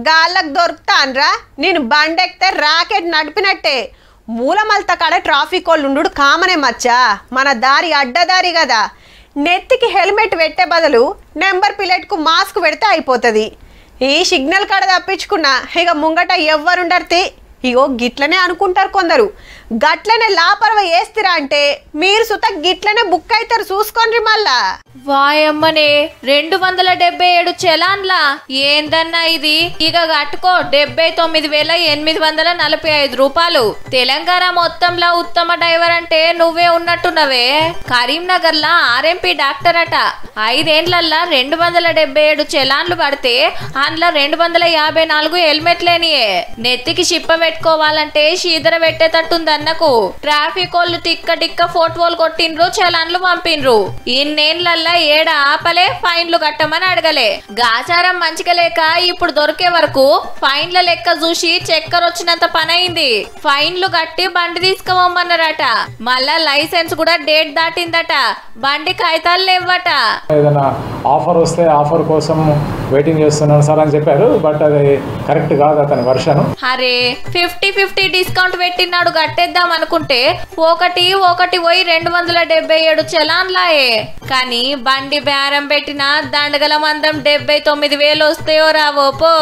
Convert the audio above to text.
గాళ్ళకు దొరుకుతాన్రా నేను బండెక్తే రాకెట్ నడిపినట్టే మూలమల్త కాడ ట్రాఫిక్ వాళ్ళు ఉండు కామనే మచ్చా మన దారి అడ్డదారి కదా నెత్తికి హెల్మెట్ పెట్టే బదులు నెంబర్ ప్లేట్కు మాస్క్ పెడితే అయిపోతుంది ఈ సిగ్నల్ కాడ తప్పించుకున్నా ఇక ముంగట ఎవ్వరుండర్తి ఇగో గిట్లనే అనుకుంటారు కొందరు గట్లనే లాపరవ వేస్తారా అంటే మీరు సుత గిట్లనే బుక్ అవుతారు చూసుకోండి మళ్ళా వాయమ్మనే 277 చలాన్లా ఏందన్నా ఇది ఇక కట్టుకో 79,845 రూపాయలు తెలంగాణ మొత్తంలో ఉత్తమ డ్రైవర్ అంటే నువ్వే ఉన్నట్టున్నవే కరీంనగర్ లా ఆర్ఎంపీ డాక్టర్ అట 5 ఏండ్లల్లా 277 చలాన్లు పడితే అందులో 254 హెల్మెట్లేనియే నెత్తికి చిప్ప పెట్టుకోవాలంటే శీదర పెట్టేటట్టుందన్నకు ట్రాఫిక్ వాళ్ళు టిక్క ఫోటోలు కొట్టిండ్రు చలాన్లు పంపిండ్రు ఇన్నేళ్లల్లా ఏడ ఆపలే ఫైన్లు కట్టమని అడగలే గాచారం మంచిగా లేక ఇప్పుడు దొరికే వరకు ఫైన్ల లెక్క చూసి చక్కెర వచ్చినంత పనైంది ఫైన్లు కట్టి బండి తీసుకుపోమన్నారట మళ్ళా లైసెన్స్ కూడా డేట్ దాటిందట బండి కాగితాలు లేవట ఏదైనా ఆఫర్ వస్తే ఆఫర్ కోసం వెయిటింగ్ చేస్తున్నాను సార్ అని చెప్పారు బట్ అది కరెక్ట్ కాదు అతని వర్షన్ అరే 50-50 డిస్కౌంట్ పెట్టినాడు కట్టేద్దాం అనుకుంటే ఒకటి పోయి 277 చలాన్లాయే కానీ బండి బేరం పెట్టిన దండగల మందం 79,000 వస్తాయో రావో పో